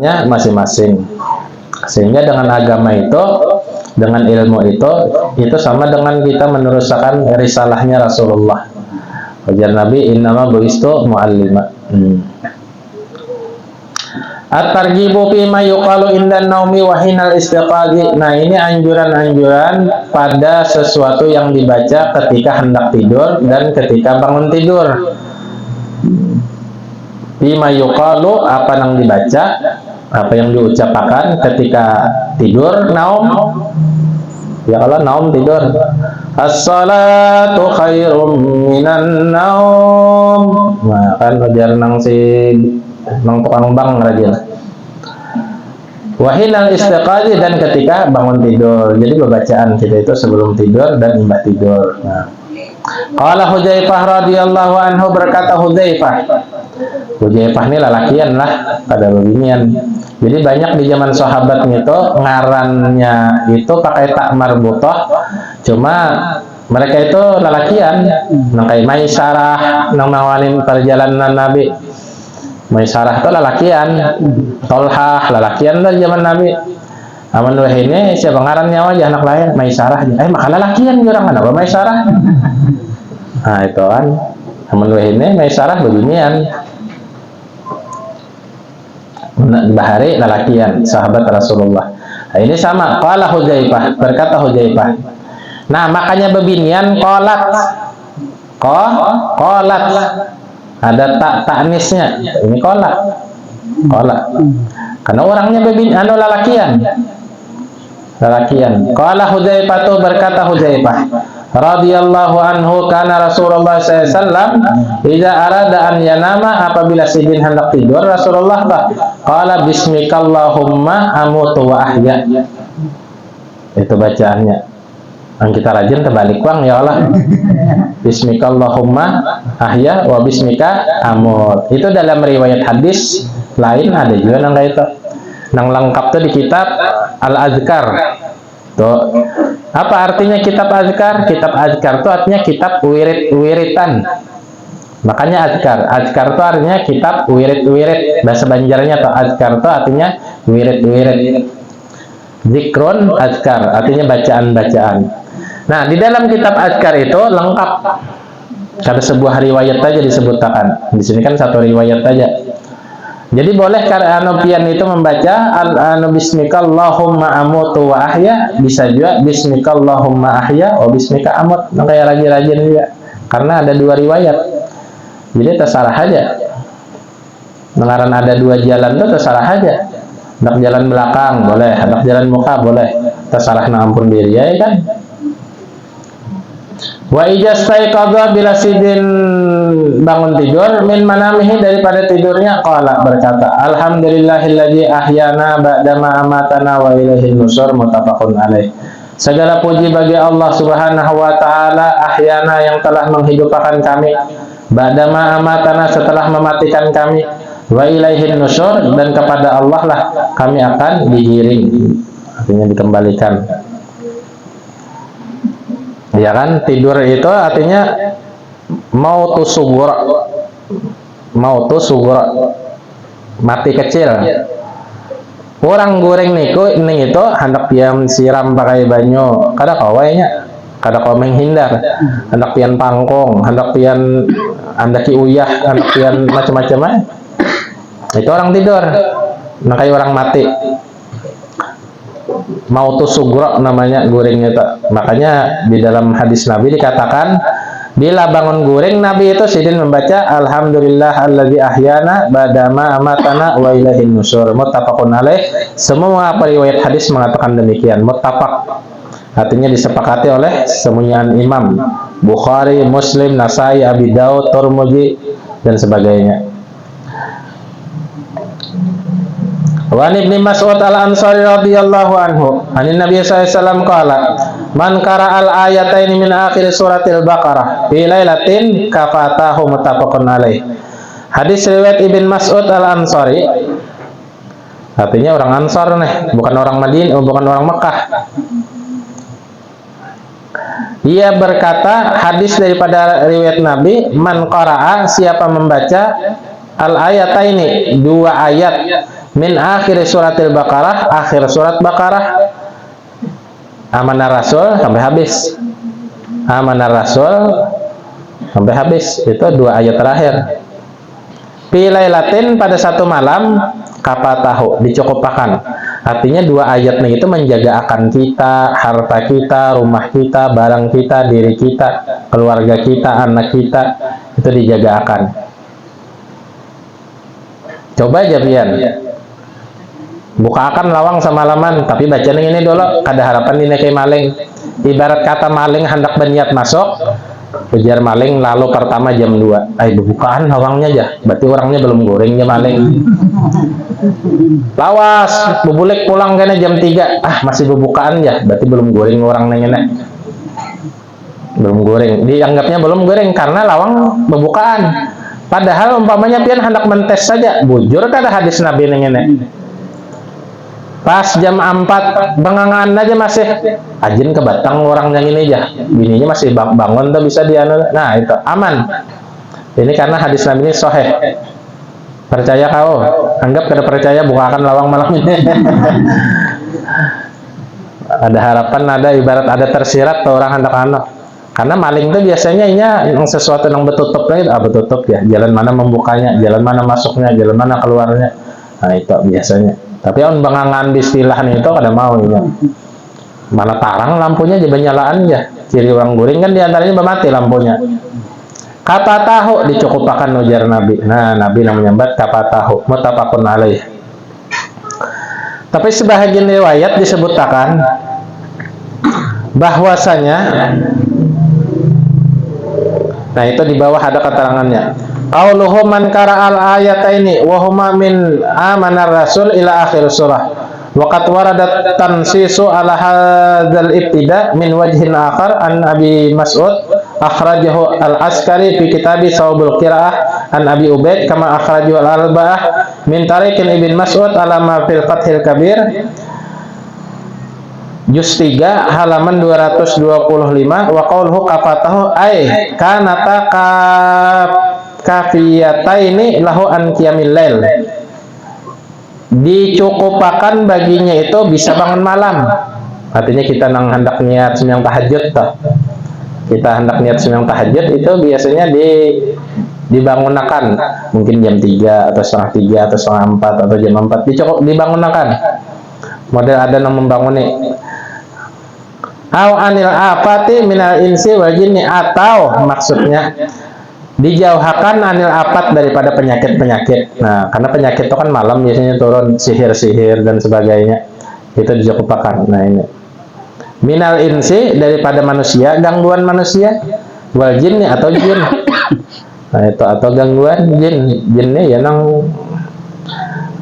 agamanya masing-masing. Sehingga dengan agama itu, dengan ilmu itu sama dengan kita meneruskan risalahnya Rasulullah. Ujar Nabi, innama bu'istu mu'allima. At-targhibu fi ma yuqalu indan naumi wa hinal istiqazi. Nah, ini anjuran-anjuran pada sesuatu yang dibaca ketika hendak tidur dan ketika bangun tidur. Fi ma yuqalu, apa yang dibaca, apa yang diucapkan ketika tidur, naum. Ya kalau naum tidur. As-salatu khairum minan naum. Nah, kan ujar nang si nang tukang bang rajin. Wahinal istiqazi, dan ketika bangun tidur. Jadi pembacaan kita itu sebelum tidur dan imbah tidur. Nah. Qala Hudzaifah radhiyallahu anhu, berkata Hudzaifah ini lalakian lah pada beginian. Jadi banyak di zaman sahabat itu ngarannya itu pakai tak marbutah, cuma mereka itu lalakian nang kayak Maisarah nang nawalin perjalanan Nabi. Maisarah itu lalakian, Tolhah lalakian dari zaman Nabi. Aman wah ini siapa ngarannya wajah anak lain Maisarah. Maka lalakian orang kenapa Maisarah? Nah itu kan. Aman wah ini Maisarah beginian. Bahari lalakian sahabat Rasulullah. Nah, ini sama. Qala Hudzaifah, berkata Hudzaifah. Nah makanya bebinian qolat. Qolat. Ada taknisnya. Ini qolat. Karena orangnya bebinian lalakian. Qala Hudzaifah, tuh berkata Hudzaifah radhiyallahu anhu, kana Rasulullah sallallahu alaihi wasallam idza arada an yanama, apabila sidin hendak tidur Rasulullah qala bismikallahumma amutu wa ahya. Itu bacaannya. Yang kita rajin terbalik bang ya Allah. Bismikallahumma ahya wa bismika amut. Itu dalam riwayat hadis lain ada juga nang kayak itu. Nang lengkap tuh di kitab Al-Azkar. Tuh. Apa artinya kitab azkar? Kitab azkar itu artinya kitab wiritan. Makanya azkar. Azkar itu artinya kitab wirid. Bahasa Banjarnya atau azkar itu artinya wirid. Zikrun azkar artinya bacaan-bacaan. Nah, di dalam kitab azkar itu lengkap. Ada sebuah riwayat saja disebutkan. Di sini kan satu riwayat saja. Jadi boleh karena pian itu membaca bismikallahumma amutu wa ahya, bisa juga bismikallahumma ahya wa bismika amut. Nah, kayak rajin-rajin juga. Karena ada dua riwayat. Jadi terserah aja. Mengaran ada dua jalan itu terserah aja. Hendak jalan belakang boleh, hendak jalan muka boleh. Terserah ampun diri ya kan. Wa ijastaiqadha, bila sidin bangun tidur min manamihi, daripada tidurnya, qala, berkata alhamdulillahilladzi ahyana ba'dama amatana wa ilaihin nusur, muttafaqun alaih. Segala puji bagi Allah Subhanahu wa taala, ahyana yang telah menghidupkan kami, ba'dama amatana setelah mematikan kami, wa ilaihin nusur, dan kepada Allah lah kami akan digiring, artinya dikembalikan. Ya kan, tidur itu artinya mautu sughra, mati kecil. Orang goreng niku ning itu hendak pian siram pakai banyu, kada kawainya, kada kau menghindar. Hendak pian pangkong, hendak pian andaki uyah, hendak pian macam-macam. Itu orang tidur. Nah kayak orang mati. Mautu sughra namanya gorengnya itu. Makanya di dalam hadis Nabi dikatakan bila bangun goreng Nabi itu sidin membaca alhamdulillahilladzi ahyana ba'dama amatana wa ilaihin nusur, muttafaqun alaih. Semua periwayat hadis mengatakan demikian, muttafaq. Artinya disepakati oleh semuanya imam Bukhari, Muslim, Nasai, Abi Daud, Tirmidzi dan sebagainya. Wa Ibnu Mas'ud Al-Ansari radhiyallahu anhu, anin Nabi sallallahu alaihi wasallam qala, man qara'al ayataini min akhir suratil Baqarah fi lailatin kafatahu, muttafaqun alaih. Hadis riwayat Ibnu Mas'ud Al-Ansari, artinya orang Ansar nih, bukan orang Madinah, bukan orang Mekah. Ia berkata, hadis daripada riwayat Nabi, man qara'a, siapa membaca al-ayataini, dua ayat, min akhir suratil Baqarah, akhir surat Baqarah. Amanah Rasul sampai habis. Amanah Rasul sampai habis. Itu 2 ayat terakhir. Pilailatin pada satu malam, kapatahu, dicukupakan. Artinya 2 ayat itu menjaga akan kita, harta kita, rumah kita, barang kita, diri kita, keluarga kita, anak kita, itu dijaga akan. Coba aja pian. Buka akan lawang semalaman, tapi baca ini dulu, kada harapan ini kayak maling. Ibarat kata maling hendak berniat masuk, ujar maling lalu pertama jam 2. Bukaan lawangnya aja, berarti orangnya belum gorengnya maling. Lawas, bubulek pulang kena jam 3. Masih bubukaan ya, berarti belum goreng orang nengene. Belum goreng, dianggapnya belum goreng karena lawang bubukaan. Padahal umpamanya pian hendak mentes saja, bujur kada hadis Nabi nengene. Pas jam 4 bengangan aja masih ajin ke batang orang yang ini aja, bininya masih bangun tuh bisa dianu. Nah itu aman. Ini karena hadis Nabi ini sahih. Percaya kau? Anggap kada percaya, bukakan lawang malam ini. Ada harapan, ada ibarat ada tersirat tuh orang anak-anak. Karena maling tuh biasanya yang sesuatu yang betutup lagi, betutup ya. Jalan mana membukanya, jalan mana masuknya, jalan mana keluarnya. Nah itu biasanya. Tapi on bangangan istilah itu kada mau ya. Mana tarang lampunya jadi nyalaan ya. Ciri orang guring kan diantaranya mati lampunya. Kata tahu dicukupakan ujar Nabi. Nah, Nabi namanya kata tahu muttafaqun alaih. Tapi sebahagian riwayat disebutkan bahwasanya, nah itu di bawah ada keterangannya. Qauluhu man qara'al ayataini wa huma min amanar rasul ila akhir surah. Wa qad waradat tansisu ala hadzal ibtida min wajhin akhar an Abi Mas'ud akhrajahu al-Askari fi kitabi Sawbul Qiraah an Abi Ubaid kama akhrajahu al-Alba'ah min tariqin Ibn Mas'ud ala ma fil Fathil Kabir juz 3 halaman 225 wa qauluhu kafatahu ay kanata kafiyataini lahu an qiyamil lail, dicukupakan baginya itu bisa bangun malam. Artinya kita nang hendak niat sembahyang tahajud toh. Kita hendak niat sembahyang tahajud itu biasanya dibangunkan mungkin jam 3 atau setengah 3 atau setengah 4 atau jam 4 dibangunkan. Model ada yang membanguni. Au anil afati minal insi wal jinni, atau maksudnya dijauhkan anil afat daripada penyakit-penyakit. Nah, karena penyakit itu kan malam biasanya turun, sihir-sihir dan sebagainya. Itu dicukupakan. Nah, ini. Minal insi daripada manusia, gangguan manusia, wal jinni atau jin. Nah, itu atau gangguan jinnya ya nang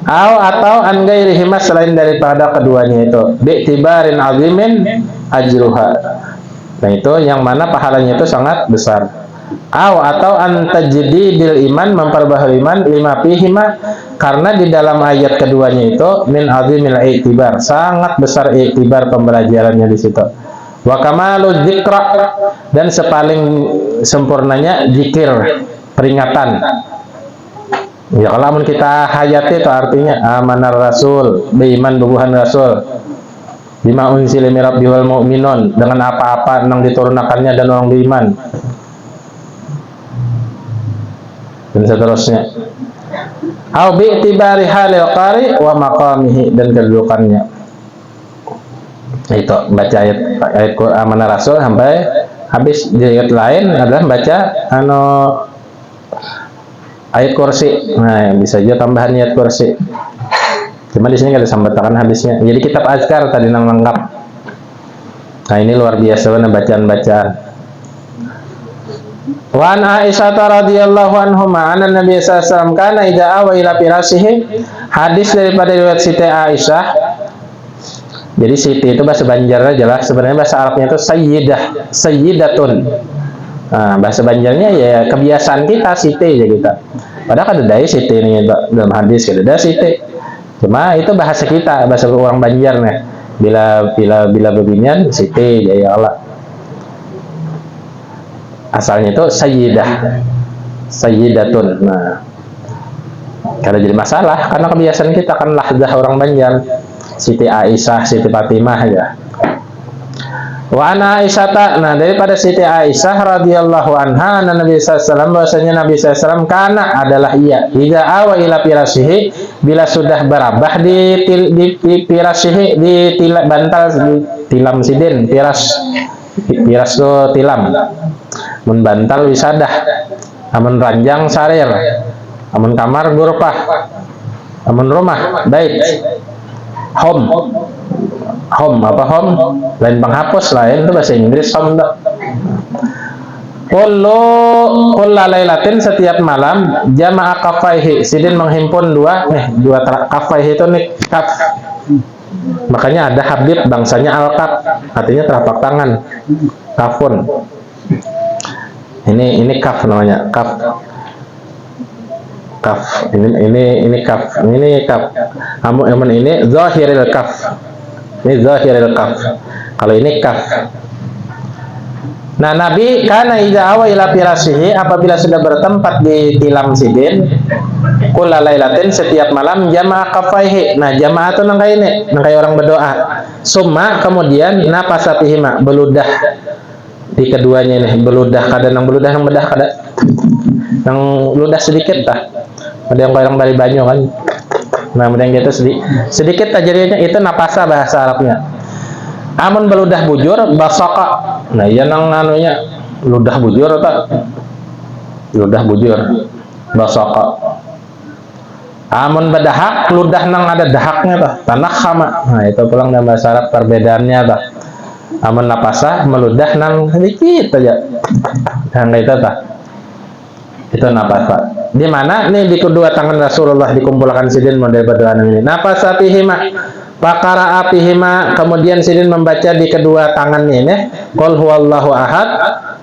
atau an ghairihima selain daripada keduanya itu. Bi'tibarin azimin ajruha. Nah, itu yang mana pahalanya itu sangat besar. Atau antajdi bil iman, memperbaharui iman lima pihima, karena di dalam ayat keduanya itu min azimil i'tibar, sangat besar i'tibar pembelajarannya di situ. Wa kamalu dzikra, dan sepaling sempurnanya zikir, peringatan. Ya kalau kita hayati itu artinya amanar rasul, beriman bubuhan rasul, bima unzila min rabbihil mu'minun, dengan apa-apa yang diturunkannya dan orang beriman. Dan seterusnya. Au bi itibari halil qari wa maqamihi, dan kedudukannya. Itu baca ayat amanah rasul sampai habis. Di ayat lain adalah baca ayat kursi. Nah, bisa juga tambahan ayat kursi. Cuma di sini nggak disambatakan habisnya. Jadi kitab azkar tadi nang lengkap. Nah, ini luar biasa bacaan-bacaan. Wa an Aisyah radhiyallahu anhuma anna Nabi sallallahu alaihi wasallam kana idza awa ila firasihi, hadis daripada riwayat Siti Aisyah. Jadi Siti itu bahasa Banjar jelas, sebenarnya bahasa Arabnya itu sayyidatun. Nah, bahasa Banjarnya ya kebiasaan kita Siti aja kita. Padahal kan ada Siti ini dalam hadis ada Siti. Cuma itu bahasa kita, bahasa orang Banjar nih. Bila beginian Siti ya Allah. Asalnya itu sayyidatun. Nah, Kada jadi masalah karena kebiasaan kita kan lahzah orang Banjar. Siti Aisyah, Siti Fatimah ya. Wa ana Aisyah, nah daripada Siti Aisyah radhiyallahu anha, Nabi SAW bahwasanya Nabi SAW karena adalah ia idza awa ila firashihi, bila sudah berabah di firashihi, di bantal, di tilam sidin, firas itu tilam, mun bantal wisadah, amun ranjang sarir, amun kamar gurfah, amun rumah bait, home apa home lain penghapus, lain itu bahasa Inggris home tuh. Kulla lailatin, setiap malam, jama'a kafaihi, sidin menghimpun dua kafaihi itu nih kaf, makanya ada Habib bangsanya al-kaf, artinya telapak tangan, kafun, ini kaf namanya, kaf ini kaf, ini kaf, amun ini zahiril kaf, ini zahiril kaf, kalau ini kaf. Nah, Nabi kana idza awa ila firashihi, apabila sudah bertempat di tilam sidin, kulla lailatin, setiap malam, jama'a kafaihi. Nah, jamaah itu nangkai orang berdoa. Summa, kemudian napasatihima, beludah di keduanya ini, beludah kada nang beludah nang bedah kada nang ludah sedikit tah. Ada yang barang dari banyu kan. Nah, kemudian gitu sedikit tajarinya itu napasa bahasa Arabnya. Amun beludah bujur basaka. Nah, iya nang anunya ludah bujur atau ludah bujur basaka. Amun bedahak, ludah nang ada dahaknya tah, tanah khama. Nah, itu pulang dalam bahasa Arab perbedaannya tah. Amun napasa meludah nang sedikit aja. Nah, itu tah. Itu napasa. Di mana nih di kedua tangan Rasulullah dikumpulkan sidin model berdoa ini. Napasa pihima, pakara apihima, kemudian sidin membaca di kedua tangannya ini. Qul huwallahu ahad,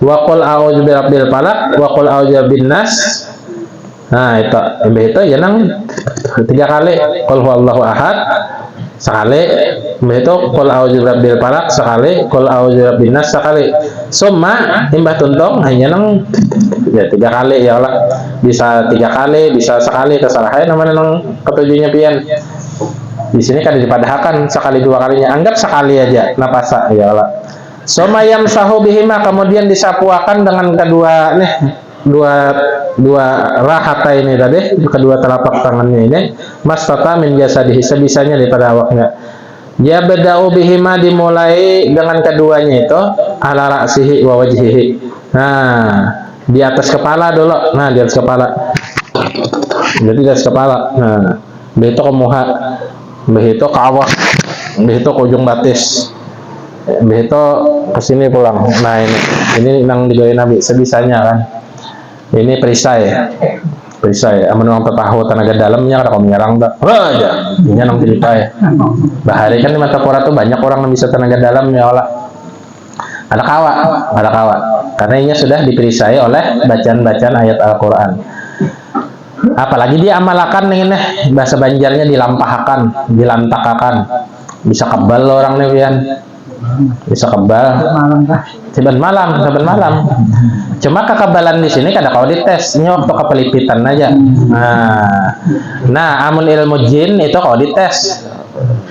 wa qul a'udzu birabbil falaq, wa qul a'udzu birabbin nas. Nah, itu ya nang 3 kali qul huwallahu ahad sekali, itu qul a'udzu birabbil falaq sekali, qul a'udzu birabbin nas sekali. Summa imbah tuntung hanya nang ya 3 kali ya Allah, bisa 3 kali, bisa sekali, terserah namanya nang ketujuhnya pian. Di sini kan dipadahkan sekali 2 kalinya, anggap sekali aja napasa ya Allah. Summa yamsahu bihima, kemudian disapuakan dengan kedua nih dua rahata ini tadi, kedua telapak tangannya ini, mastata min jasadihi, sebisanya daripada awaknya. Ya beda'u bihima, dimulai dengan keduanya itu ala ra'sihi wa wajhihi. Nah, di atas kepala dulu. Nah, di atas kepala. Jadi di atas kepala. Nah, begitu ke muha, begitu ke awak, begitu ke ujung batis, begitu ke sini pulang. Nah, ini nang digawe Nabi sebisanya kan. Ini perisai. Amun orang tahu tenaga dalamnya kada kau menyerang tak. Aja. Ini nang cerita ya. Bahari kan di mata Quran tuh banyak orang yang bisa tenaga dalam ya Allah. Ada kawa. Karena ini sudah diperisai oleh bacaan-bacaan ayat Al-Quran. Apalagi dia amalkan ini bahasa Banjarnya dilampahkan, dilantakakan. Bisa kebal orang nih pian. Bisa kebal. Saben malam. Cuma kekebalan di sini kada kau dites, ini waktu kepelipitan aja. Nah, amun ilmu jin itu kau dites.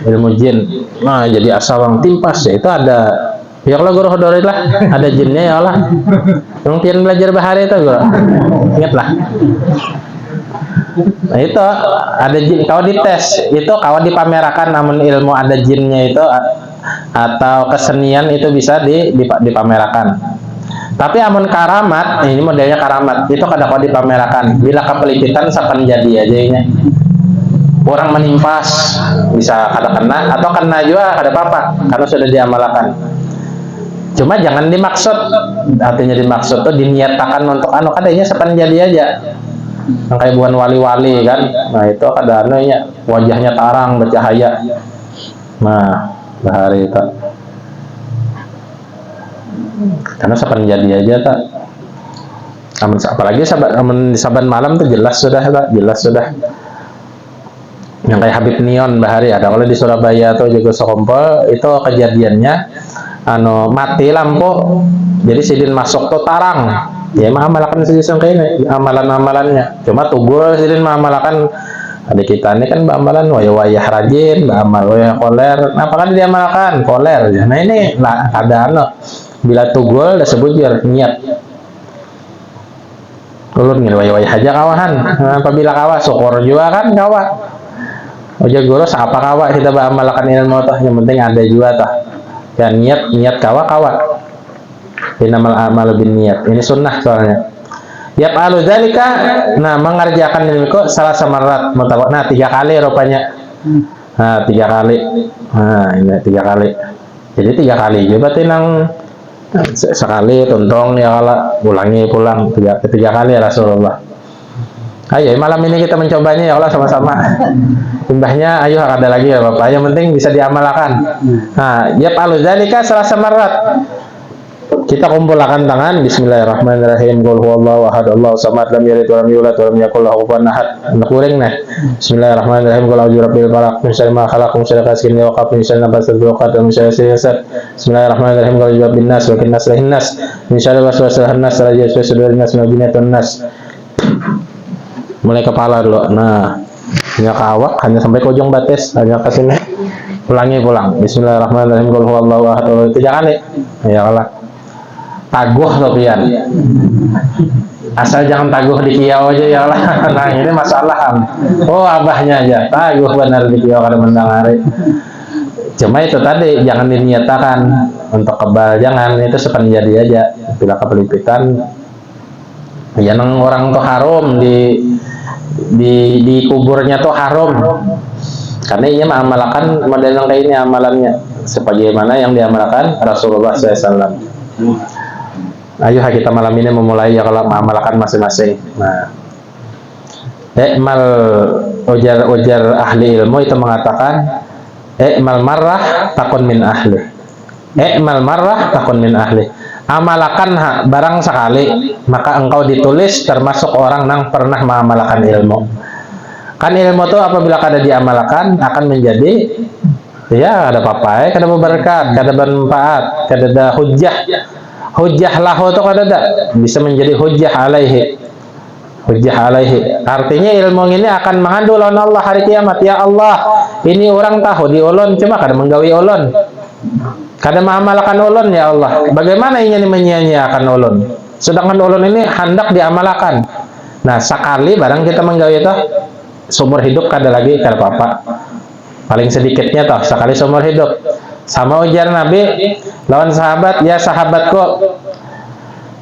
Ilmu jin. Nah, jadi asawang timpas ya itu ada. Ya Allah guru hodori lah, ada jinnya ya Allah. Mungkin belajar bahari itu guru. Ingatlah. Nah, itu ada jin, kau dites, itu kau dipamerkan namun ilmu ada jinnya itu atau kesenian itu bisa dipamerkan. Tapi amun karamat, ini modelnya karamat, itu kada kau dipamerkan. Bila kepelipitan sapan jadi aja ini. Orang menimpas bisa kada kena atau kena juga kada apa-apa karena sudah diamalkan. Cuma jangan dimaksud, artinya dimaksud tuh diniatakan untuk kadanya sapan jadi aja. Yang kayak bukan wali-wali kan. Nah, itu kada anunya wajahnya tarang bercahaya. Nah, bahari itu. Karena saban jadi aja tak. Apalagi saban malam tuh jelas sudah. Yang kayak Habib Nion bahari ada kalau di Surabaya atau juga Sokompol itu kejadiannya mati lampu. Jadi sidin masuk tuh tarang. Ya mengamalkan sejenis kayak ini, amalan-amalannya. Cuma tugul sidin mengamalkan adik kita ini kan amalan wayah rajin, amal wayah koler. Nah, apakah diamalkan koler? Nah ini lah ada bila tugul disebut biar niat. Ulun ngin wayah aja kawahan. Nah, apabila kawa syukur juga kan kawa. Oja guru apa kawa kita mengamalkan ilmu tah yang penting ada juga tah. Ya niat kawa. Binamal amal bin niat. Ini sunnah soalnya. Ya palu zalika, nah mengerjakan ini kok salah samarat mutawak. Nah 3 kali rupanya. Nah 3 kali. Nah ini 3 kali. Jadi 3 kali. Jadi berarti nang sekali tuntong ya kalau ulangi pulang 3 kali ya Rasulullah. Ayo malam ini kita mencobanya ya Allah sama-sama. Imbahnya ayo ada lagi ya Bapak. Yang penting bisa diamalkan. Nah ya palu zalika salah samarat. Kita kumpulkan tangan. Bismillahirrahmanirrahim. Qul huwallahu ahad, Allahu samad, lam yalid wa lam yulad wa lam yakul lahu kufuwan ahad. Kuring nah. Bismillahirrahmanirrahim. Qul a'udzu birabbil falaq, min syarri ma khalaq, min syarri ghasiqin idza waqab, min syarri nafasatsil 'uqad, min syarri hasad. Bismillahirrahmanirrahim. Qul a'udzu birabbin nas, malikin nas, ilahin nas, min syarri waswasil khannas, alladzi yuwaswisu fi sudurin nas, min jinnatin nas. Mulai kepala dulu. Nah, hanya ke awak, hanya sampai ke ujung batis, hanya ke sini. Pulang. Bismillahirrahmanirrahim. Qul huwallahu ahad. 3 kali. Ya Allah. Taguh lopian. Asal jangan taguh di kiau aja ya Allah. Nah ini masalah. Oh abahnya aja taguh benar di kiau kada mendang hari. Cuma itu tadi jangan diniatakan untuk kebal, jangan itu sepan jadi aja. Bila kepelipitan ya nang orang tuh harum di kuburnya tuh harum. Karena ini mengamalkan model yang kayak ini amalannya sebagaimana yang diamalkan Rasulullah SAW. Ayo kita malam ini memulai ya kalau mengamalkan masing-masing. Nah, Ikmal ujar ahli ilmu itu mengatakan Ikmal marrah takun min ahli. Ikmal marrah takun min ahli. Amalkan barang sekali maka engkau ditulis termasuk orang yang pernah mengamalkan ilmu. Kan ilmu itu apabila kada diamalkan akan menjadi ya ada papai, kada berberkat, kada bermanfaat, kada ada hujjah. Hujjah lahu itu kada ada, bisa menjadi hujjah alaihi. Hujjah alaihi. Artinya ilmu ini akan mengandung lawan Allah hari kiamat. Ya Allah, ini orang tahu di ulun cuma kada menggawi ulun. Kada mengamalkan ulun ya Allah. Bagaimana ingin menyia-nyiakan ulun? Sedangkan ulun ini hendak diamalkan. Nah, sekali barang kita menggawi itu seumur hidup kada lagi kada apa-apa. Paling sedikitnya toh sekali seumur hidup. Sama ujar Nabi lawan sahabat, ya sahabatku,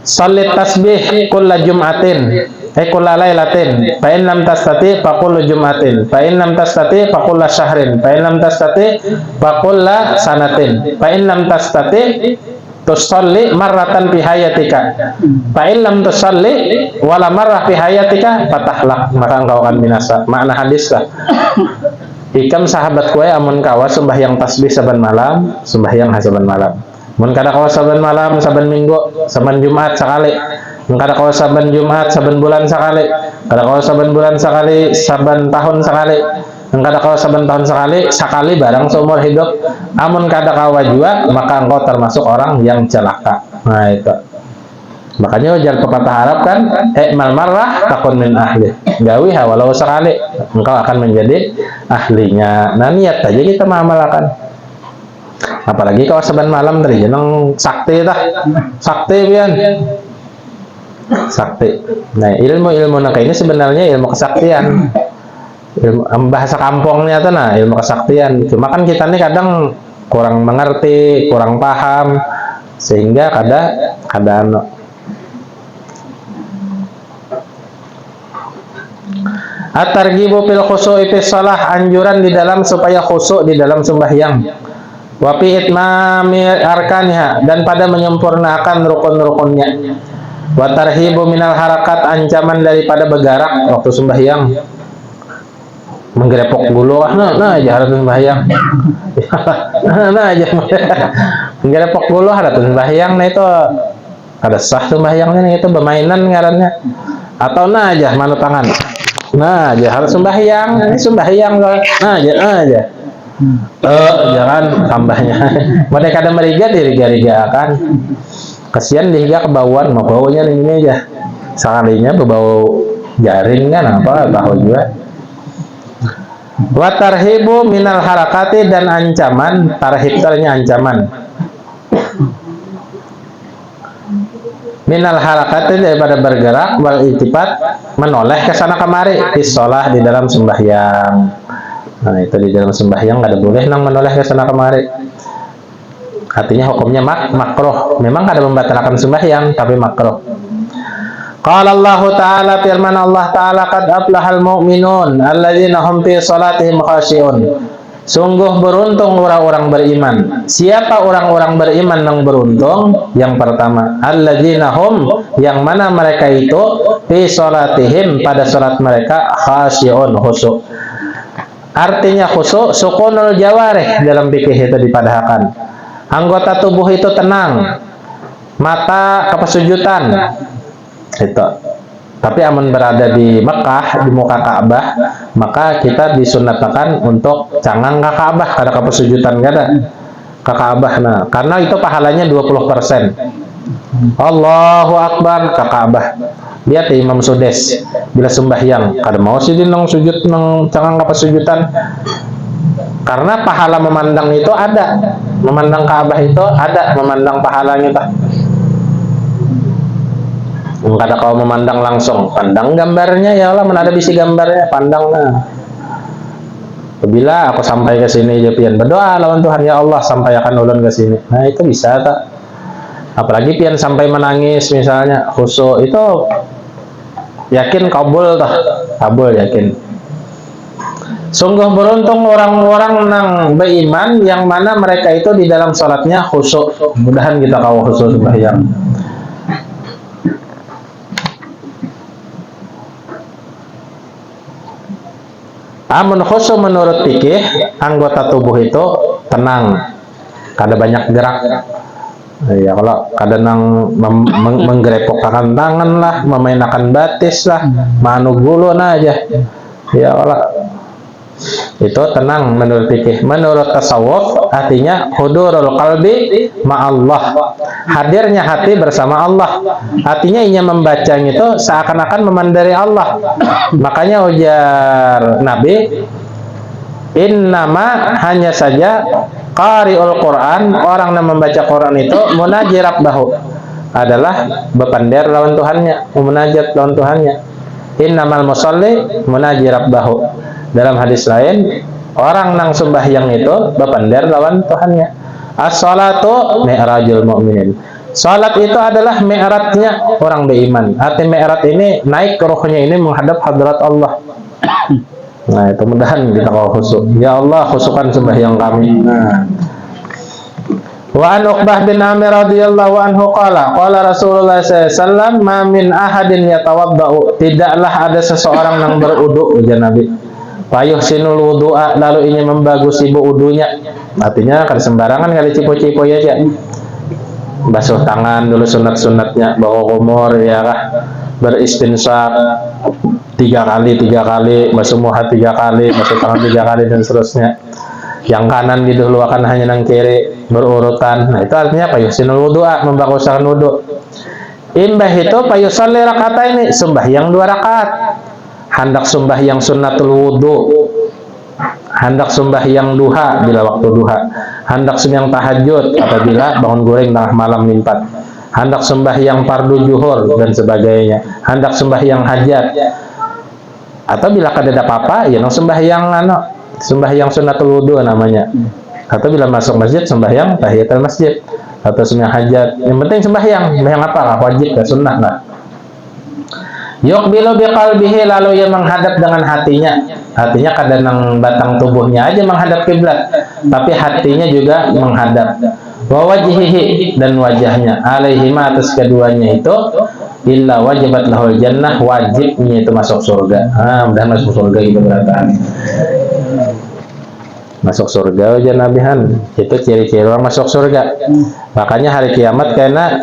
shalit tasbih kulla jum'atin kulla lailatin, fa in lam tastati fa kullu jum'atin, fa in lam tastati fa kulla syahrin, fa in lam tastati fa kulla sanatin, fa in lam tastati tusalli marratan fi hayatika, fa in lam tusalli wala marrah fi hayatika fatahlak, maka engkau akan binasa. Makna hadis lah. Ikam sahabat kue amun kawa sembahyang tasbih saban malam, sembahyang saban malam. Mun kada kawa saban malam, saban minggu, saban Jumat sekali. Mun kada kawa saban Jumat, saban bulan sekali. Kada kawa saban bulan sekali, saban tahun sekali. Mun kada kawa saban tahun sekali barang seumur hidup. Amun kada kawa juga, maka engkau termasuk orang yang celaka. Nah itu. Makanya ujar pepatah Arab kan, Ikmal marrah takun min ahli. Gawi walau sekali, engkau akan menjadi ahlinya. Nah niat aja kita mengamalkan. Apalagi kalau saban malam dari jeneng sakti dah, sakti pian, sakti. Nah ilmu nak ini sebenarnya ilmu kesaktian. Bahasa kampungnya tuh nah ilmu kesaktian. Cuma kan kita nih kadang kurang mengerti, kurang paham, sehingga kadang at-targhibu fil khusu'i fi shalah, anjuran di dalam supaya khusyuk di dalam sembahyang. Wa fi itmami arkaniha, dan pada menyempurnakan rukun-rukunnya. Wa tarhibu minal harakat, ancaman daripada bergerak waktu sembahyang. Menggerepok bulu nah aja harus sembahyang. Nah aja menggerepok bulu harus sembahyang. Nah itu ada sah sembahyangnya, itu bermainan ngarannya. Atau nah aja manu tangan. Nah aja harus sembahyang, ini sembahyang nah aja jangan tambahnya. Mereka ada meriga diriga-riga kan. Kasihan dia kebauan, mau baunya ini aja. Sekalinya berbau jaring kan apa tahu juga. Wa tarhibu minal harakati, dan ancaman, tarhib artinya ancaman. Minal harakati, daripada bergerak, wal iltifat, menoleh ke sana kemari, di sholat, di dalam sembahyang. Nah, itu di dalam sembahyang nggak ada boleh nang menoleh ke sana kemari. Artinya hukumnya makruh. Memang ada membatalkan sembahyang, tapi makruh. Qala Allah Ta'ala, firman Allah Ta'ala, qad aflahal mu'minun alladzina hum fi salatihim khashi'un. Sungguh beruntung orang-orang beriman. Siapa orang-orang beriman yang beruntung? Yang pertama, alladzina hum, yang mana mereka itu, fi salatihim, pada salat mereka, khashi'un, khusyuk. Artinya khusyuk, sukunul jawarih, dalam fikih itu dipadahkan. Anggota tubuh itu tenang, mata kepesujutan. Itu. Tapi amun berada di Mekah, di muka Ka'bah, maka kita disunatkan untuk cangang ke Ka'bah, kada kepesujutan kada ke Ka'bah. Nah, karena itu pahalanya 20%. Allahu Akbar ke Ka'bah. Lihat Imam Sudes bila sembahyang, kada mau sih nang sujud nang cangang kepesujutan. Karena pahala memandang itu ada, memandang Ka'bah itu ada, memandang pahalanya tak. Kada kau memandang langsung, pandang gambarnya, ya Allah, mana ada bisi gambarnya, pandang. Nah, bila aku sampai ke sini, pian berdoa lawan Tuhan, ya Allah sampaikan ulun ke sini. Nah, itu bisa tak? Apalagi pian sampai menangis misalnya, khusyuk, itu yakin kabul tak? Kabul yakin. Sungguh beruntung orang-orang nang beriman yang mana mereka itu di dalam salatnya khusyuk. Mudahan kita kau khusyuk sembahyang. Amun khusyuk menurut fikih, anggota tubuh itu tenang, kada banyak gerak. Ya, kalau kada nang menggerepokkan tangan lah, memainakan batis lah, manu gulun aja. Ya Allah, itu tenang menurut fikih. Menurut tasawuf, artinya hudurul qalbi ma'allah, hadirnya hati bersama Allah. Artinya ia membacanya itu seakan-akan memandiri Allah. Makanya ujar Nabi, innama, hanya saja, qari'ul Quran, orang yang membaca Quran itu munaji rabbahu, adalah bepander lawan Tuhannya, munajat lawan Tuhannya. Innamal musalli munaji rabbahu. Dalam hadis lain, orang nang sembahyang itu bepander lawan Tuhannya. As-salatu mi'rajul mu'minin. Salat itu adalah mi'ratnya orang beriman. Arti mi'rat ini naik ke rohnya ini menghadap hadrat Allah. Nah, itu mudahan kita kau khusyuk. Ya Allah, khusyukkan sembahyang kami. Nah. Wa an Uqbah bin Amir radhiyallahu anhu qala Rasulullah sallallahu alaihi wasallam, ma min ahadin yatawaddau, tidaklah ada seseorang yang berwudu, ujar Nabi, payuh sinul wudu'a, lalu ini membagusi wudunya. Artinya kada sembarangan kali cipo-cipo aja. Basuh tangan dulu sunat-sunatnya, bawa kumur ya kah, beristinsyak 3 kali, basuh muka 3 kali, basuh tangan 3 kali, dan seterusnya. Yang kanan didahulukan hanya nang kiri, berurutan. Nah, itu artinya payuh sinul wudu'a, membaguskan wudu. Imbah itu payuh salli rakataini, sembahyang 2 rakaat. Hendak sembahyang sunnatul wudu, hendak sembahyang duha bila waktu duha, hendak sembahyang tahajud apabila bangun goreng tengah malam mimpat, hendak sembahyang fardu zuhur dan sebagainya, hendak sembahyang hajat, atau bila kada ada apa-apa ya nang sembahyang sunnatul wudu namanya, atau bila masuk masjid sembahyang tahiyatul masjid, atau sembahyang hajat. Yang penting sembahyang apa? Wajib, sunnah lah. Yuqbilu biqalbihi, lalu ia menghadap dengan hatinya. Hatinya kada nang batang tubuhnya aja menghadap kiblat, tapi hatinya juga menghadap. Wa wajhihi, dan wajahnya, alaihima, atas keduanya itu, illa wajibat lahul jannah, wajibnya itu masuk surga. Mudah masuk surga itu berarti. Masuk surga aja nabihan. Itu ciri-ciri orang masuk surga. Makanya hari kiamat karena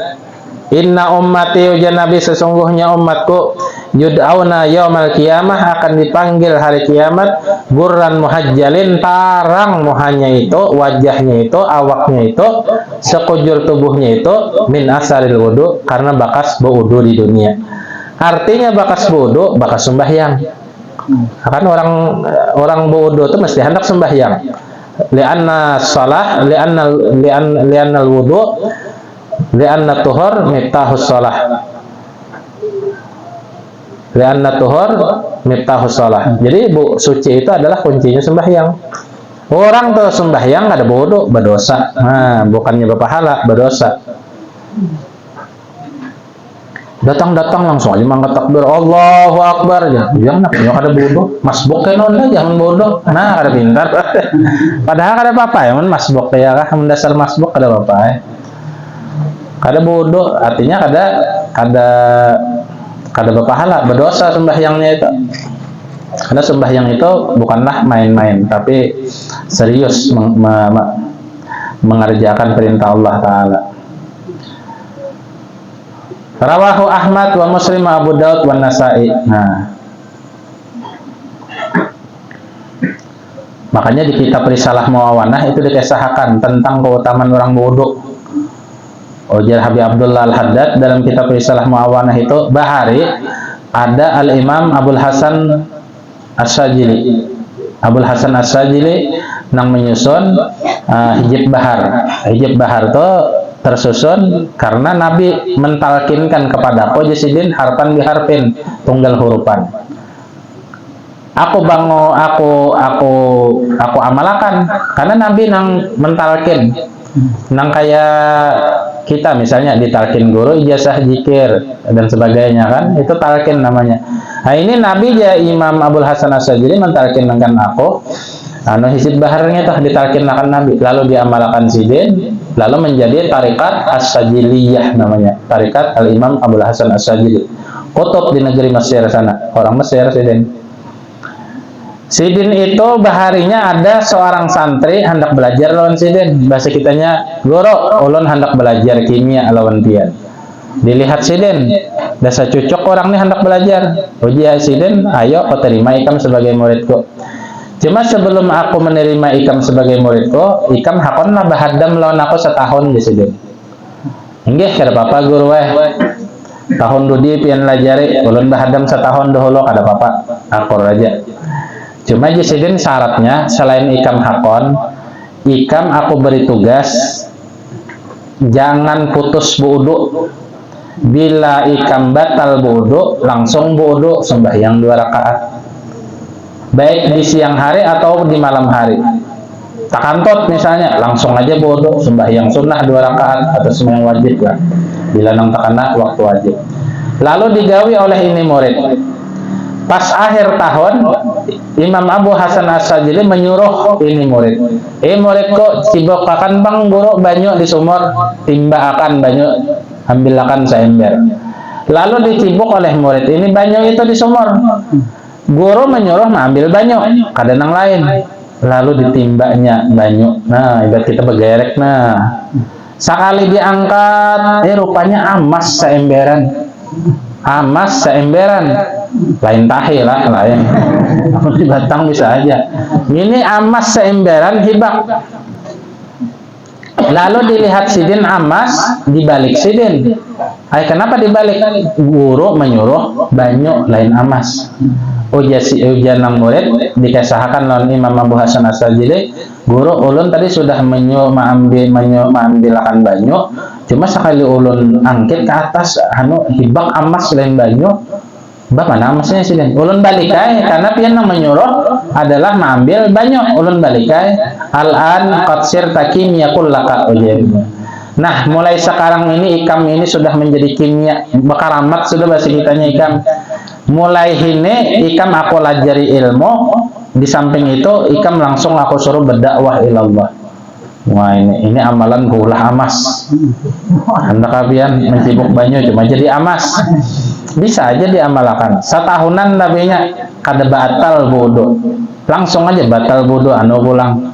inna ummati, ujar Nabi, sesungguhnya umatku, yud'auna yaumal qiyamah, akan dipanggil hari kiamat, gurran muhajjalin, tarang muhanya itu, wajahnya itu, awaknya itu, sekujur tubuhnya itu, min asaril wudu, karena bakas berwudu di dunia. Artinya bakas berwudu, bakas sembahyang. Kan orang berwudu itu mesti hendak sembahyang. Li'anna shalah, li'anna al-wudu, li'anna tuhur miftahus shalah. Li'anna tuhur miftahus shalah. Jadi suci itu adalah kuncinya sembahyang. Orang tuh sembahyang ada berwudu, berdosa. Nah, bukannya berpahala, berdosa. Datang langsung aja mangkat takbir, Allahu Akbar, jangan ada bodoh, masbuk kan onda, jangan bodoh, nah ada pintar, padahal ada apa ya, masbuk ya kah, mendasar masbuk ada apa ya, ada bodoh, artinya ada berpahala, berdosa sembahyangnya itu, karena sembahyang itu bukanlah main-main, tapi serius mengerjakan perintah Allah Taala. Rawahu Ahmad wa Muslim wa Abu Daud wa Nasa'i. Nah, makanya di kitab Risalah Muawanah itu dikisahkan tentang keutamaan orang wudu. Ujar Habib Abdullah Al-Haddad dalam kitab Risalah Muawanah itu, bahari ada Al-Imam Abul Hasan As-Sajili. Abul Hasan As-Sajili nang menyusun Hijab Bahar. Hijab Bahar itu tersusun karena Nabi mentalkinkan kepada aku jasidin harfan biharfin, tunggal hurupan. Aku amalakan karena Nabi nang mentalkin, nang kayak kita misalnya ditalkin guru ijazah zikir dan sebagainya kan, itu talkin namanya. Nah ini Nabi ya Imam Abul Hasan As-Sajili mentalkin dengan aku. Hizib baharnya tuh ditalkinkan Nabi, lalu diamalkan sidin, lalu menjadi tarikat As-Sajiliyah namanya, tarikat Al-Imam Abul Hasan As-Sajili. Kutub di negeri Mesir sana, orang Mesir sidin. Sidin itu baharinya ada seorang santri hendak belajar lawan sidin, bahasa kitanya, guru, ulun hendak belajar kimia lawan pian. Dilihat sidin, dasa cucuk orang ini hendak belajar. Uji sidin, ayo kau terima ikam sebagai muridku. Cuma sebelum aku menerima ikam sebagai muridku, ikam hakonlah bahadam lawan aku setahun di sini. Inggih kada apa-apa guru tahun dudi pian lajari, ulun bahadam setahun dahulu kada apa-apa, akur aja. Cuma di sini syaratnya selain ikam hakon, ikam aku beri tugas jangan putus wudu. Bila ikam batal wudu, langsung wudu sembahyang 2 rakaat. Baik di siang hari atau di malam hari. Takantut misalnya, langsung aja wudu sembahyang sunnah 2 rakaat atau sembahyang wajib lah. Bila nang takana waktu wajib. Lalu digawi oleh ini murid. Pas akhir tahun, Imam Abu Hasan As-Sajili menyuruh ini murid. Muridku cibokakan bang guru banyu di sumur, timba akan banyu, ambilakan seember. Lalu dicibuk oleh murid ini banyu itu di sumur. Guru menyuruh mengambil banyu, kada nang lain. Lalu ditimbanya banyu. Nah, ibarat kita begerek. Nah, sekali diangkat, rupanya amas seemberan. Amas seemberan. Lain tahi lah, lain. Di batang bisa aja. Ini amas seemberan hibak. Lalu dilihat sidin amas, dibalik sidin. Kenapa dibalik? Guru menyuruh banyu lain amas. Ujian nang murid dikisahkan lawan Imam Abu Hasan As-Sajili, guru ulun tadi sudah mengambilkan banyu, cuma sekali ulun angkit ke atas hibak amas lain banyu. Bak mana amasnya sidin? Ulun balikai karena pian nang menyuruh adalah mengambil banyu, ulun balikai. Al-an qad sirta kimyakul laka ujian. Nah, mulai sekarang ini ikam ini sudah menjadi kimia, bakaramat sudah bahasa kitanya ikam. Mulai ini ikam aku lajari ilmu, di samping itu ikam langsung aku suruh berdakwah ilallah. Wah ini amalan ulah amas. Hendak kapian mencibuk banyu cuma jadi amas. Bisa aja diamalkan. Setahunan nabinya kada batal wudu. Langsung aja batal wudu pulang.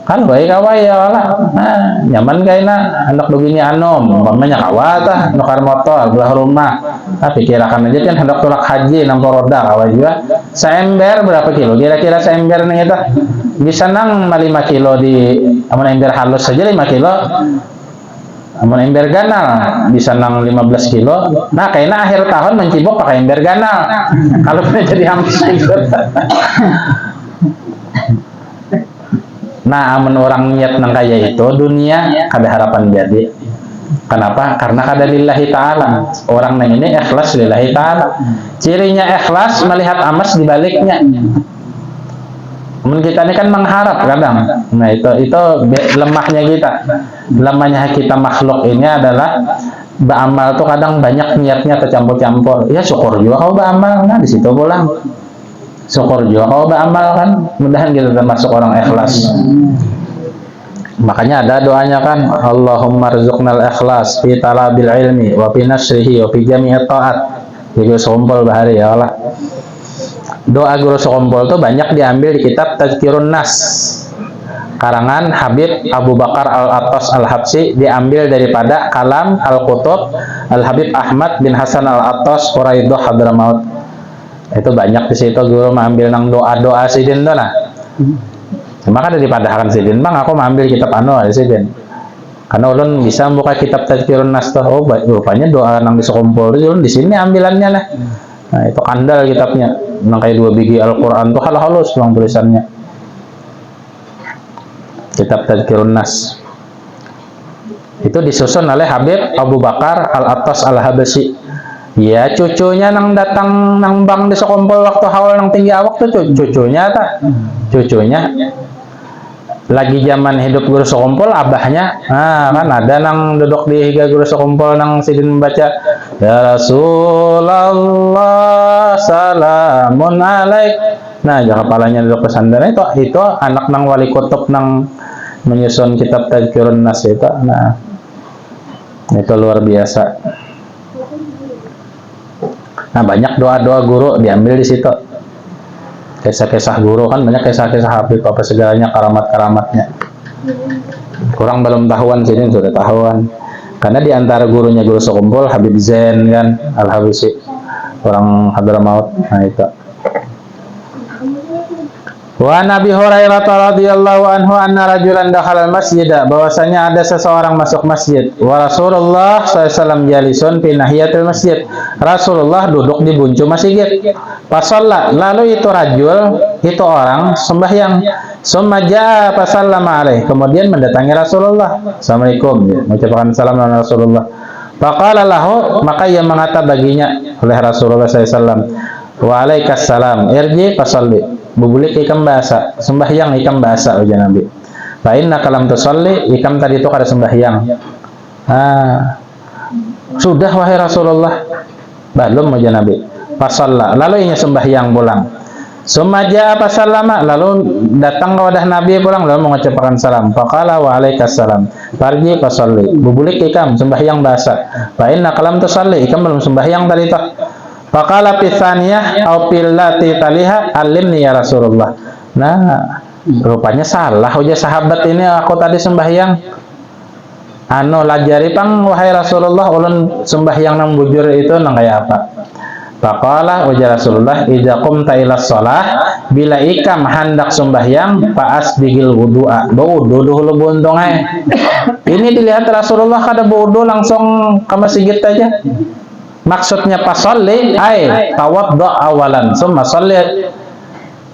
kan baik kawai ya lah. Nah, nyaman kayaknya anak begini anom umpamanya kawata nukar motor belah rumah. Tapi kirakan aja kan hendak tolak haji nampor roda kawai juga seember berapa kilo kira-kira seember nih itu bisa nang 5 kilo di amun ember halus saja 5 kilo amun ember ganal bisa nang 15 kilo. Nah kayaknya akhir tahun mencibok pakai ember ganal kalau punya jadi hampir. Nah, amun orang niat nang kaya itu dunia ada harapan jadi. Kenapa? Karena kada lillahi ta'ala. Orang nang ini ikhlas lillahi ta'ala. Cirinya ikhlas melihat amas di baliknya. Amun kita ini kan mengharap kadang. Nah, itu lemahnya kita. Lemahnya kita makhluk ini adalah beramal tuh kadang banyak niatnya tercampur-campur. Ya syukur juga kau beramal, nah di situ pulang. Syukur juga kalau beramal kan, mudahan kita termasuk orang ikhlas. Makanya ada doanya kan, Allahumma rzuqnal ikhlas fi talabil ilmi wa fi nasrihi wa fi jami'at ta'at. Guru Sokompol bahari ya Allah. Doa Guru Sokompol itu banyak diambil di kitab Tazkirun Nas karangan Habib Abu Bakar Al-Attas Al-Habsi, diambil daripada kalam Al-Qutub Al-Habib Ahmad bin Hasan Al-Attas Quraidah Hadramaut. Itu banyak di situ guru mengambil nang doa-doa sidin tuh nah. Cuma kan dipadahkan sidin, bang aku mengambil kitab anu di sidin. Karena ulun bisa buka kitab Tazkirun Nas tuh, oh rupanya doa nang disekumpul itu ulun di sini ambilannya lah. Nah itu kandal kitabnya, nang kayak 2 biji Al-Quran tuh halus bang tulisannya. Kitab Tazkirun Nas itu disusun oleh Habib Abu Bakar Al-Attas Al-Habsi. Ya cucunya nang datang nang bang di Sokompol waktu haul nang tinggi awak tuh cucunya tak cucunya lagi zaman hidup Guru Sokompol abahnya nah kan ada nang duduk di higa Guru Sokompol nang sidin membaca ya Rasulullah salamun alaik. Nah jangan kepalanya duduk ke sandara itu anak nang wali kutub nang menyusun kitab Tazkirun Nas itu. Nah itu luar biasa. Nah banyak doa-doa guru diambil di situ. Kisah-kisah guru kan banyak kisah-kisah Habib apa segalanya karamat-karamatnya. Kurang belum tahuan sini sudah tahuan. Karena di antara gurunya Guru Sokompol Habib Zain kan Al-Habsi orang Hadramaut. Nah itu. Wa Nabi Hurairah radhiyallahu anhu anna rajulan dakhala al-masjid, bahwasanya ada seseorang masuk masjid. Wa Rasulullah sallallahu jalisun fi nahiyatil masjid. Rasulullah duduk di buncu masjid. Pasalla, lalu itu rajul, itu orang sembahyang. Summa jaa fasallama alaih, kemudian mendatangi Rasulullah. Assalamualaikum, ya, mengucapkan salam kepada Rasulullah. Faqala lahu, maka ia mengata baginya oleh Rasulullah sallallahu alaihi wasallam, wa alaikassalam, irji fasalli. Bubulik ikam bahasa, sembahyang ikam bahasa ujar Nabi. Fa inna kalam tusalli, ikam tadi itu kada sembahyang. Sudah wahai Rasulullah. Belum ujar Nabi. Fasalla, lalu inya sembahyang pulang. Summa jaa fasallama, lalu datang ke wadah Nabi pulang lalu mengucapkan salam. Faqala wa alaikassalam. Farji fasalli. Bubulik ikam sembahyang bahasa. Fa inna kalam tusalli, ikam belum sembahyang tadi itu. Faqala pithaniyah au pillati taliha alimni ya Rasulullah. Nah, rupanya salah ujar sahabat ini, aku tadi sembahyang. Anu lajari pang wahai Rasulullah, ulun sembahyang nang bujur itu nang kaya apa? Faqala ujar Rasulullah, idza qumta ila shalah, bila ikam hendak sembahyang fa asbigil wudu'a. Wudu dulu buntung ae. Ini dilihat Rasulullah kada wudu langsung ke masjid aja. Maksudnya pasalli ay tawaddu awalan summa salli.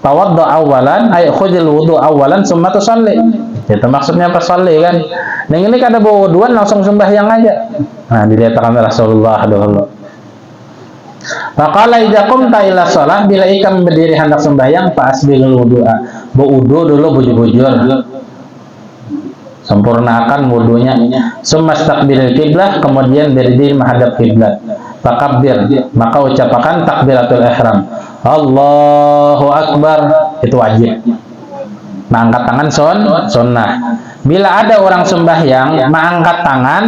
Tawaddu awalan ay khudil wudu awalan summa tusalli. Itu maksudnya pasalli kan. Nah ini kada wuduan langsung sembahyang aja. Nah dilihatkan Rasulullah dulu. Faqala idza qumta ila shalah, bila ikam berdiri hendak sembahyang fa asbigul wudu'a. Wudu dulu bujur-bujur. Sempurnakan wudunya. Summa istaqbilil qiblah, kemudian berdiri menghadap kiblat. Fakabbir, maka ucapkan takbiratul ihram. Allahu Akbar, itu wajib. Nah, angkat tangan sunnah. Bila ada orang sembahyang mengangkat tangan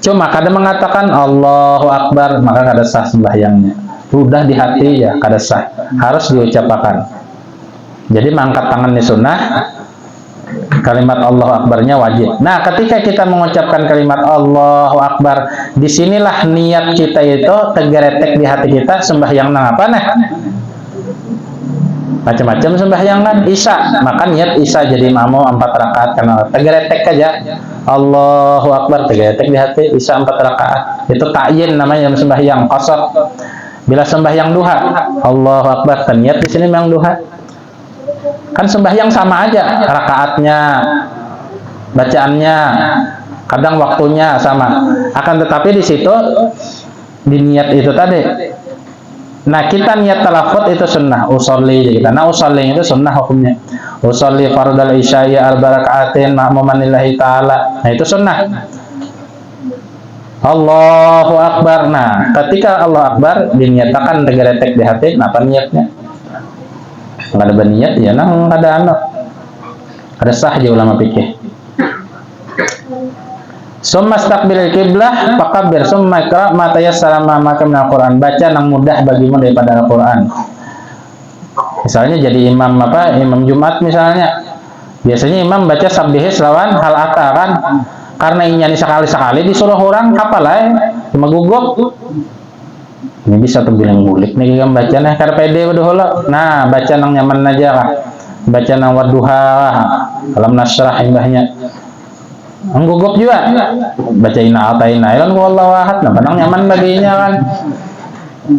cuma kadang mengatakan Allahu Akbar, maka kada sah sembahyangnya. Sudah di hati ya kada sah, harus diucapkan. Jadi mengangkat tangan di sunnah, Kalimat Allahu Akbarnya wajib. Nah, ketika kita mengucapkan kalimat Allahu Akbar, disinilah niat kita itu tegeretek di hati kita sembahyang nang apa nah? Macam-macam sembahyang kan Isya, maka niat Isya jadi makmum 4 rakaat karena tegeretek aja Allahu Akbar, tegeretek di hati Isya 4 rakaat. Itu ta'yin namanya sembahyang qasar. Bila sembahyang duha, Allahu Akbar, niat di sini memang duha. Kan sembahyang sama aja, rakaatnya, bacaannya, kadang waktunya sama. Akan tetapi di situ di niat itu tadi. Nah, kita niat talafut itu sunnah, usolli kita. Nah, usolli itu sunnah hukumnya. Usolli fardal isya'i al-barakaatin ma'muman lillahi ta'ala. Nah, itu sunnah. Allahu Akbar. Nah, ketika Allah Akbar diniatakan tegeretek di hati, apa niatnya? Nggak ada berniat ya, nang ada anak, ada sah aja ulama fikih. Summa istaqbilil qiblah fakabbir summa iqra ma tayassara ma'aka minal Qur'an. Baca yang mudah bagimu daripada Al-Qur'an. Misalnya jadi imam imam Jumat misalnya. Biasanya imam baca sabbihis lawan hal ata kan. Karena ini sekali-sekali disuruh orang kapal cuma gugup. Ini bisa tuh bilang bulik nih kan baca nah karena pede waduh. Nah, baca nang nyaman aja lah. Baca nang wadduha, alam nasrah imbahnya. Gugup juga. Baca ina ataina ilan wallahu ahad. Nah, nang nyaman baginya kan.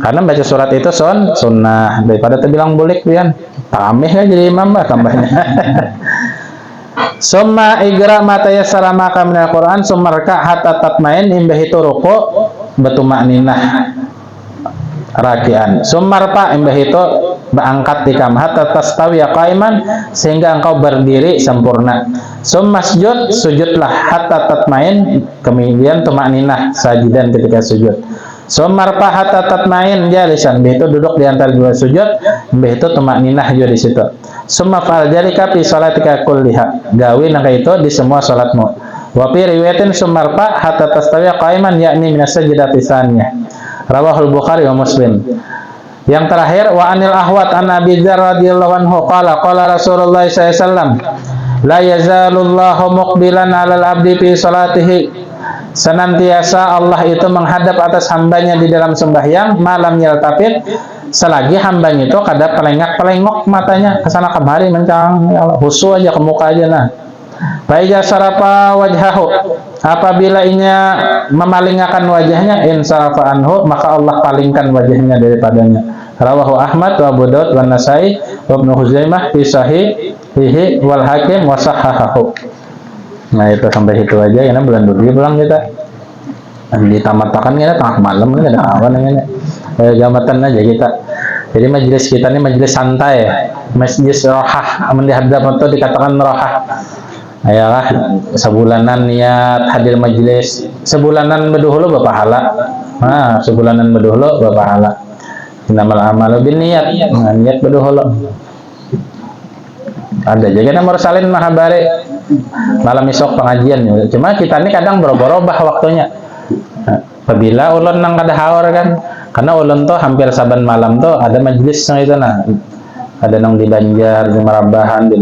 Karena baca surat itu sunnah daripada terbilang bulik pian. Tamih kan jadi imam bah tambahnya. Summa igra ma tayassara maka minal Qur'an summa raka hatta tatmain imbah itu ruku batumakninah rakian. Sumarpa imbah itu berangkat di kamar tastawi qaiman sehingga engkau berdiri sempurna. Masjud sujudlah hatta tatmain kemudian tumakninah sajidan ketika sujud. Sumarpa hatta tatmain jalisan itu duduk di antara dua sujud, imbah itu tumakninah juga di situ. Summa fa'al dzalika fi salatika kulliha. Gawe nang itu di semua salatmu. Wa fi riwayatin sumarpa hatta tastawi qaiman yakni minas sajdati tsaniyah. Rawahul Bukhari wa Muslim. Yang terakhir wa anil ahwat an Abi Dzar radhiyallahu anhu qala Rasulullah sallallahu alaihi wasallam la yazalullahu muqbilan 'alal abdi fi salatihi. Senantiasa Allah itu menghadap atas hambanya di dalam sembahyang malam yaltafit selagi hambanya itu kada pelengak-pelengok matanya kesana kemari mencang husu aja ke muka aja nah. Faiza sarafa wajhahu, apabila inya memalingkan wajahnya insarafa anhu, maka Allah palingkan wajahnya daripadanya. Rawahu Ahmad wa Abu Daud wa Nasai wa Ibnu Huzaimah fi sahihihi wal Hakim wa sahahahu. Nah, itu sampai itu aja ya, bulan dulu pulang kita. Ditamatkan kita tengah malam ini ada awan ini. Jamatan aja kita. Jadi majelis kita ini majelis santai, majelis rohah, aman dihadap atau dikatakan rohah. Ayalah sebulanan niat hadir majelis, sebulanan bedahulu berpahala. Nah, sebulanan bedahulu berpahala. Innamal a'malu binniyat. Nah, niat bedahulu. Ada juga nomor salin mahabari malam esok pengajian. Cuma kita ini kadang berubah-ubah waktunya. Nah, apabila ulun nang kada haur kan, karena ulun tuh hampir saban malam tuh ada majelis yang itu nah. Ada nang di Banjar, di Marabahan, di